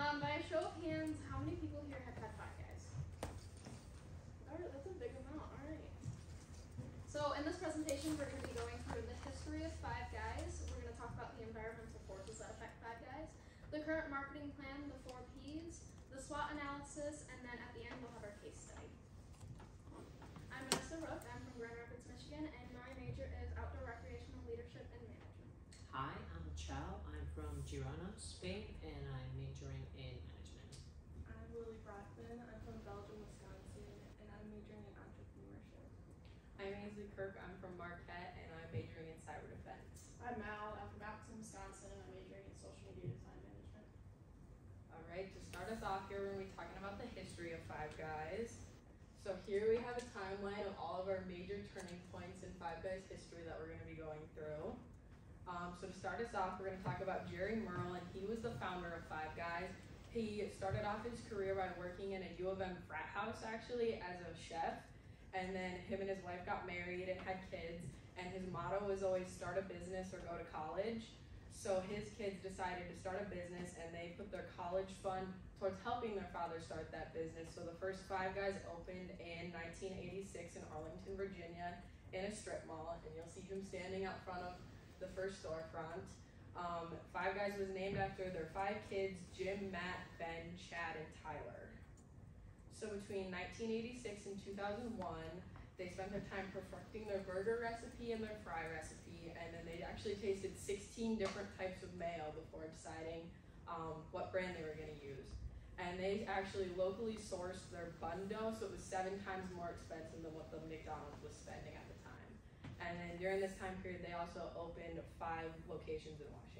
By a show of hands, how many people here have had Five Guys? Alright, that's a big amount, alright. So in this presentation, we're going to be going through the history of Five Guys. We're going to talk about the environmental forces that affect Five Guys, the current marketing plan, the 4 Ps, the SWOT analysis, and then at the end, we'll have our case study. I'm Vanessa Rook. I'm from Grand Rapids, Michigan, and my major is Outdoor Recreational Leadership and Management. Hi, I'm Chow. I'm from Girona, Spain, and I'm majoring in management. I'm Lily Brockman. I'm from Belgium, Wisconsin, and I'm majoring in entrepreneurship. I'm Ainsley Kirk. I'm from Marquette, and I'm majoring in cyber defense. I'm Mal. I'm from Appleton, Wisconsin, and I'm majoring in social media design management. All right, to start us off here, we're going to be talking about the history of Five Guys. So here we have a timeline of all of our major turning points in Five Guys history that we're going to be going through. So to start us off, we're going to talk about Jerry Merle, and he was the founder of Five Guys. He started off his career by working in a U of M frat house, actually, as a chef. And then him and his wife got married and had kids. And his motto was always start a business or go to college. So his kids decided to start a business, and they put their college fund towards helping their father start that business. So the first Five Guys opened in 1986 in Arlington, Virginia, in a strip mall. And you'll see him standing out front of the first storefront. Five Guys was named after their 5 kids, Jim, Matt, Ben, Chad, and Tyler. So between 1986 and 2001, they spent their time perfecting their burger recipe and their fry recipe, and then they actually tasted 16 different types of mayo before deciding what brand they were going to use. And they actually locally sourced their bun dough, so it was 7 times more expensive than what the McDonald's was spending at the time. And then during this time period, they also opened 5 locations in Washington.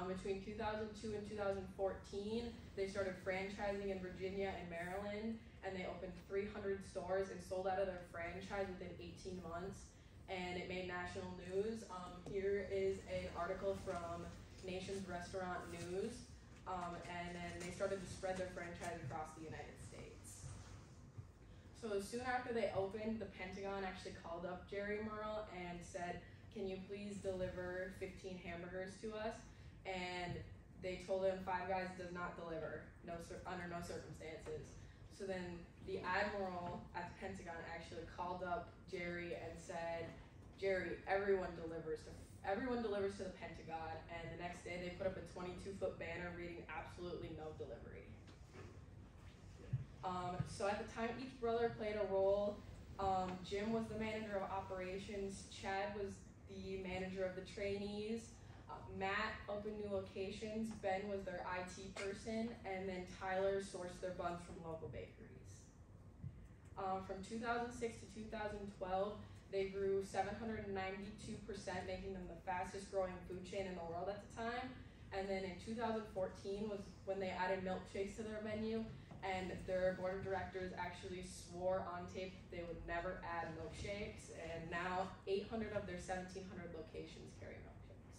Between 2002 and 2014, they started franchising in Virginia and Maryland, and they opened 300 stores and sold out of their franchise within 18 months, and it made national news. Here is an article from Nation's Restaurant News, and then they started to spread their franchise across the United States. So soon after they opened, the Pentagon actually called up Jerry Merle and said, "Can you please deliver 15 hamburgers to us?" And they told him Five Guys does not deliver, under no circumstances. So then the admiral at the Pentagon actually called up Jerry and said, "Jerry, everyone delivers to the Pentagon." And the next day they put up a 22-foot banner reading "Absolutely no delivery." So at the time, each brother played a role. Jim was the manager of operations. Chad was the manager of the trainees. Matt opened new locations. Ben was their IT person. And then Tyler sourced their buns from local bakeries. From 2006 to 2012, they grew 792%, making them the fastest growing food chain in the world at the time. And then in 2014 was when they added milkshakes to their menu. And their board of directors actually swore on tape they would never add milkshakes, and now 800 of their 1,700 locations carry milkshakes.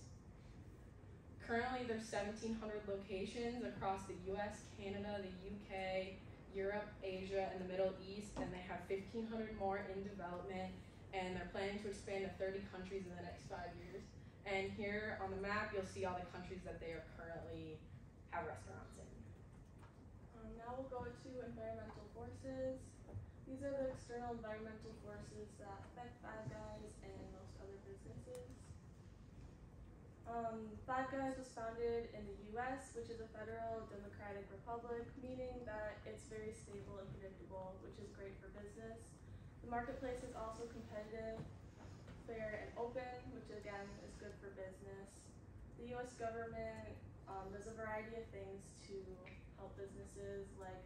Currently, there's 1,700 locations across the US, Canada, the UK, Europe, Asia, and the Middle East, and they have 1,500 more in development, and they're planning to expand to 30 countries in the next 5 years. And here on the map, you'll see all the countries that they are currently have restaurants in. Now we'll go to environmental forces. These are the external environmental forces that affect Five Guys and most other businesses. Five Guys was founded in the US, which is a federal democratic republic, meaning that it's very stable and predictable, which is great for business. The marketplace is also competitive, fair, and open, which again is good for business. The US government does a variety of things to help businesses, like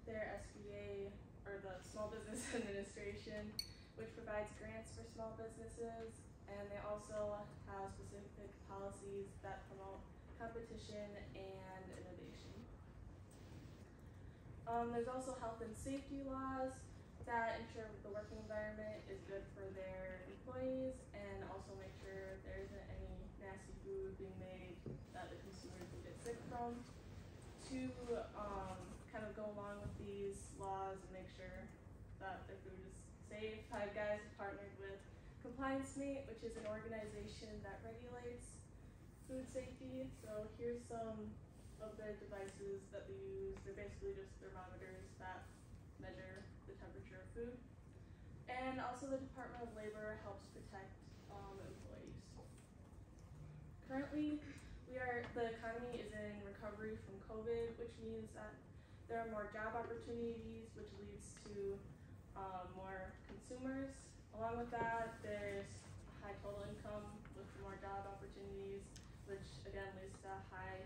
their SBA, or the Small Business Administration, which provides grants for small businesses, and they also have specific policies that promote competition and innovation. There's also health and safety laws that ensure the working environment is good for their employees, and also make sure there isn't any nasty food being made that the consumers will get sick from. To kind of go along with these laws and make sure that their food is safe, Five Guys have partnered with ComplianceMate, which is an organization that regulates food safety. So here's some of the devices that they use. They're basically just thermometers that measure the temperature of food. And also the Department of Labor helps protect employees. Currently, the economy is in recovery from COVID, which means that there are more job opportunities, which leads to more consumers. Along with that, there's a high total income with more job opportunities, which again leads to high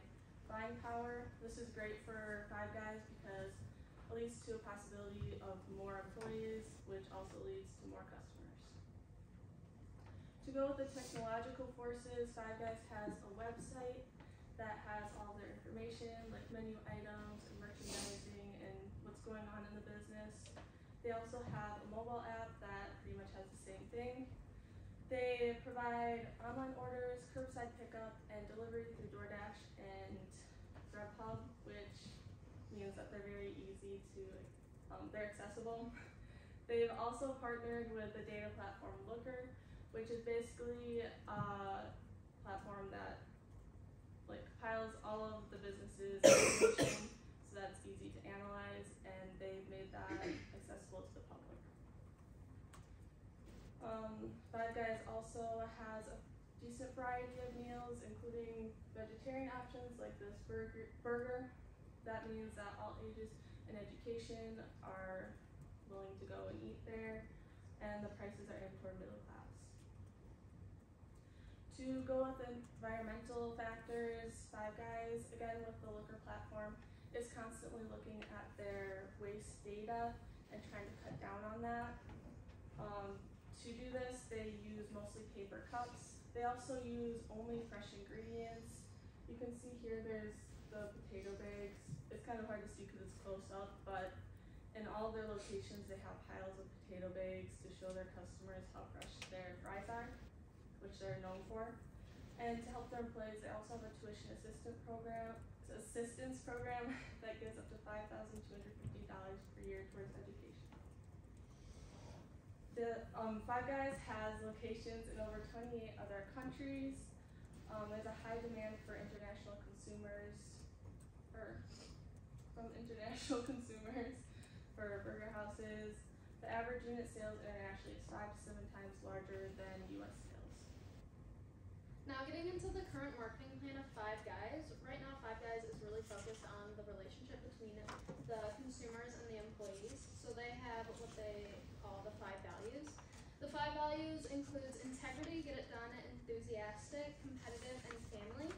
buying power. This is great for Five Guys because it leads to a possibility of more employees, which also leads to more customers. To go with the technological forces, Five Guys has a website that has all their information, like menu items and merchandising and what's going on in the business. They also have a mobile app that pretty much has the same thing. They provide online orders, curbside pickup, and delivery through DoorDash and Grubhub, which means that they're very easy to, they're accessible. They've also partnered with the data platform Looker, which is basically a platform that compiles all of the business's information so that's easy to analyze, and they've made that accessible to the public. Five Guys also has a decent variety of meals, including vegetarian options like this burger. That means that all ages and education are willing to go and eat there, and the prices are in for middle class. To go with environmental factors, Five Guys, again with the Looker platform, is constantly looking at their waste data and trying to cut down on that. To do this, they use mostly paper cups. They also use only fresh ingredients. You can see here there's the potato bags. It's kind of hard to see because it's close up, but in all their locations they have piles of potato bags to show their customers how fresh their fries are, which they're known for. And to help their employees, they also have a tuition assistance program that gives up to $5,250 per year towards education. The Five Guys has locations in over 28 other countries. There's a high demand for international consumers, for burger houses. The average unit sales internationally is 5 to 7 times larger than US sales. Now getting into the current marketing plan of Five Guys. Right now Five Guys is really focused on the relationship between the consumers and the employees. So they have what they call the 5 values. The 5 values includes integrity, get it done, enthusiastic, competitive, and family.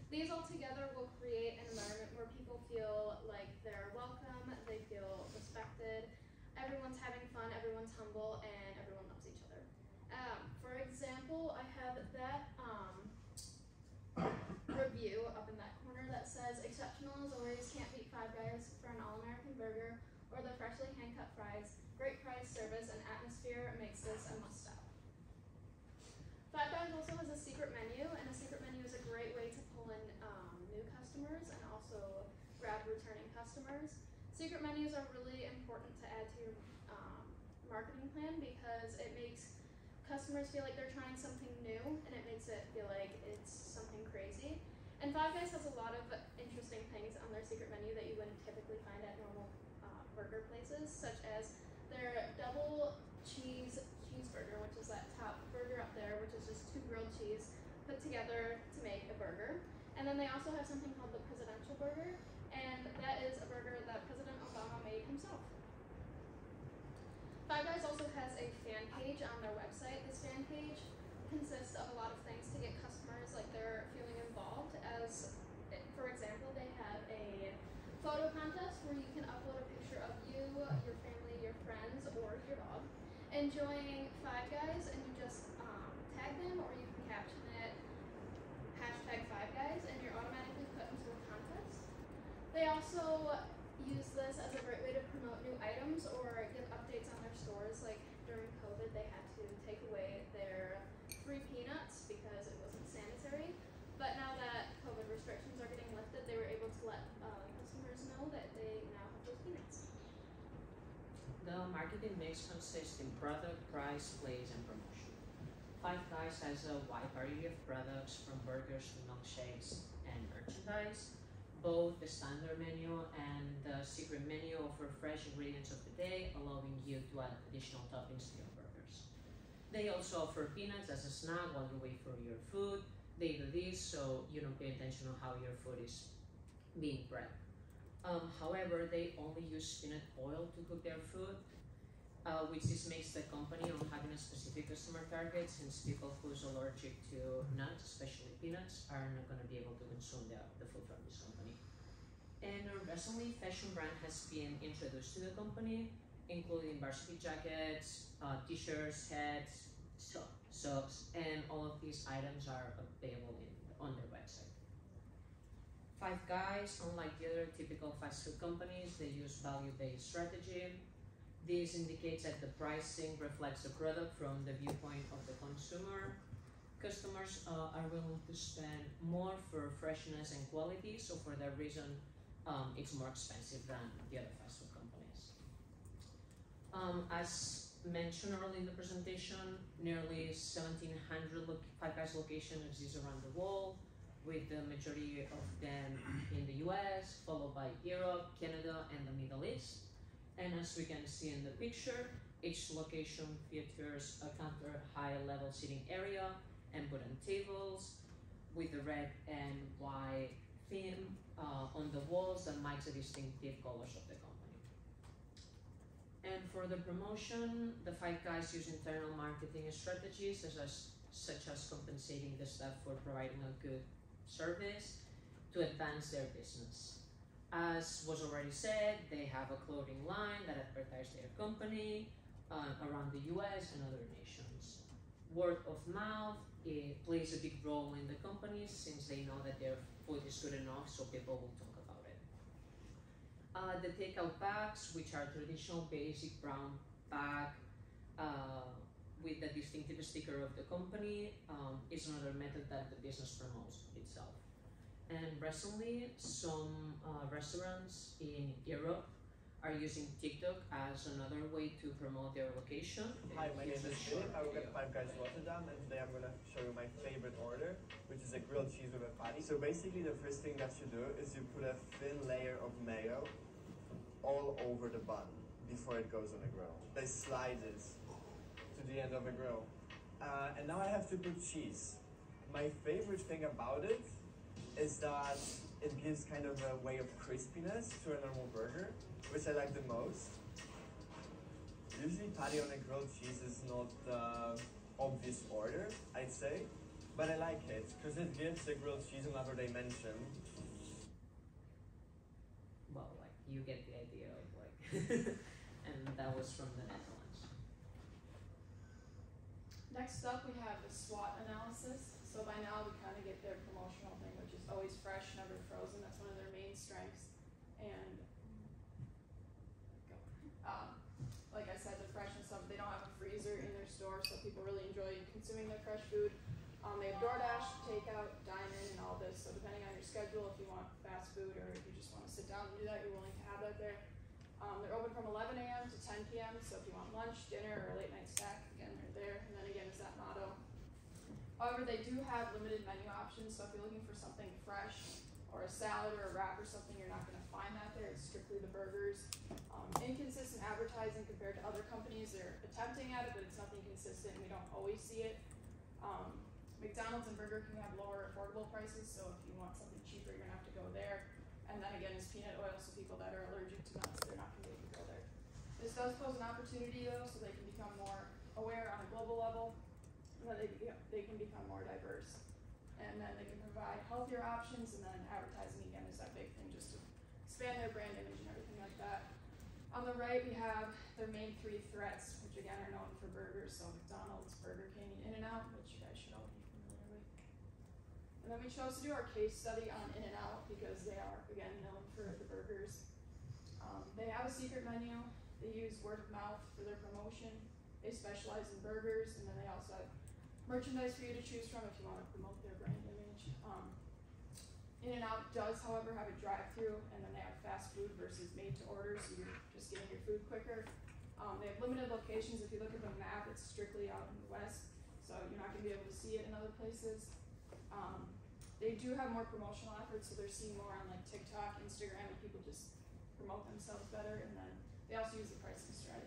These all together will create an environment where people feel like they're welcome, they feel respected, everyone's having fun, everyone's humble, and everyone loves each other. For example, I have that review up in that corner that says, exceptional as always, can't beat Five Guys for an all-American burger or the freshly hand-cut fries. Great price, service, and atmosphere makes this a must-stop. Five Guys also has a secret menu, and a secret menu is a great way to pull in new customers and also grab returning customers. Secret menus are really important to add to your marketing plan because it makes customers feel like they're trying something new, and it makes it feel like it's something crazy. And Five Guys has a lot of interesting things on their secret menu that you wouldn't typically find at normal burger places, such as their double cheeseburger, which is that top burger up there, which is just 2 grilled cheese put together to make a burger. And then they also have something called the presidential burger, and that is a burger that President Obama made himself. Five Guys also has a fan page on their website. This fan page consists of a lot of things to get customers like they're feeling involved. As for example, they have a photo contest where you can upload a picture of you, your family, your friends, or your dog enjoying Five Guys, and you just tag them, or you can caption it #5Guys, and you're automatically put into a contest. They also use this as a great way to promote new items or give updates on their stores. Like during COVID, they had to take away their free peanuts because it wasn't sanitary. But now that COVID restrictions are getting lifted, they were able to let customers know that they now have those peanuts. The marketing mix consists in product, price, place, and promotion. Five Guys has a wide variety of products from burgers to milkshakes and merchandise. Both the standard menu and the secret menu offer fresh ingredients of the day, allowing you to add additional toppings to your burgers. They also offer peanuts as a snack while you wait for your food. They do this so you don't pay attention on how your food is being prepped. However, they only use peanut oil to cook their food, which this makes the company on having a specific customer target, since people who's allergic to nuts, especially peanuts, are not going to be able to consume the food from this company. And recently, fashion brand has been introduced to the company, including varsity jackets, t-shirts, hats, socks, and all of these items are available on their website. Five Guys, unlike the other typical fast food companies, they use value-based strategy. This indicates that the pricing reflects the product from the viewpoint of the consumer. Customers are willing to spend more for freshness and quality, so for that reason, it's more expensive than the other fast food companies. As mentioned earlier in the presentation, nearly 1,700 Five Guys locations exist around the world, with the majority of them in the US, followed by Europe, Canada, and the Middle East. And as we can see in the picture, each location features a counter high-level seating area and wooden tables with the red and white theme on the walls that match the distinctive colors of the company. And for the promotion, the Five Guys use internal marketing strategies such as compensating the staff for providing a good service to advance their business. As was already said, they have a clothing line that advertises their company around the US and other nations. Word of mouth, it plays a big role in the company, since they know that their food is good enough, so people will talk about it. The takeout bags, which are traditional basic brown bag with the distinctive sticker of the company, is another method that the business promotes itself. And recently, some restaurants in Europe are using TikTok as another way to promote their location. Hi, my name is Philip. I work at Five Guys Rotterdam, and today I'm going to show you my favorite order, which is a grilled cheese with a patty. So basically, the first thing that you do is you put a thin layer of mayo all over the bun before it goes on the grill. They slide it to the end of the grill. And now I have to put cheese. My favorite thing about it is that it gives kind of a way of crispiness to a normal burger, which I like the most. Usually patty on a grilled cheese is not the obvious order, I'd say, but I like it because it gives the grilled cheese another dimension. Well, like, you get the idea of like, and that was from the Netherlands. Next up, we have the SWOT analysis. So by now, we kind of get their promotional thing, which is always fresh, never frozen. That's one of their main strengths. And like I said, the freshness of it, they don't have a freezer in their store, so people really enjoy consuming their fresh food. They have DoorDash, takeout, dine-in, and all this. So depending on your schedule, if you want fast food or if you just want to sit down and do that, you're willing to have that there. They're open from 11 a.m. to 10 p.m. So if you want lunch, dinner, or a late night snack, again, they're there. And then again, is that motto. However, they do have limited menu options. So if you're looking for something fresh or a salad or a wrap or something, you're not going to find that there. It's strictly the burgers. Inconsistent advertising compared to other companies. They're attempting at it, but it's nothing consistent. We don't always see it. McDonald's and Burger King have lower affordable prices, so if you want something cheaper, you're gonna have to go there. And then again, it's peanut oil, so people that are allergic to nuts, they're not gonna be able to go there. This does pose an opportunity though, so they can become more aware on a global level, that they can become more diverse. And then they can provide healthier options, and then advertising again is that big thing, just to expand their brand image and everything like that. On the right, we have their main three threats, which again are known for burgers, so McDonald's, Burger King, and In-N-Out, which you guys should all be familiar with. And then we chose to do our case study on In-N-Out because they are, again, known for the burgers. They have a secret menu. They use word of mouth for their promotion. They specialize in burgers, and then they also have merchandise for you to choose from if you want to promote their brand image. In-N-Out does, however, have a drive-through, and then they have fast food versus made-to-order, so you're just getting your food quicker. They have limited locations. If you look at the map, it's strictly out in the west, so you're not going to be able to see it in other places. they do have more promotional efforts, so they're seen more on like TikTok, Instagram, and people just promote themselves better. And then they also use the pricing strategy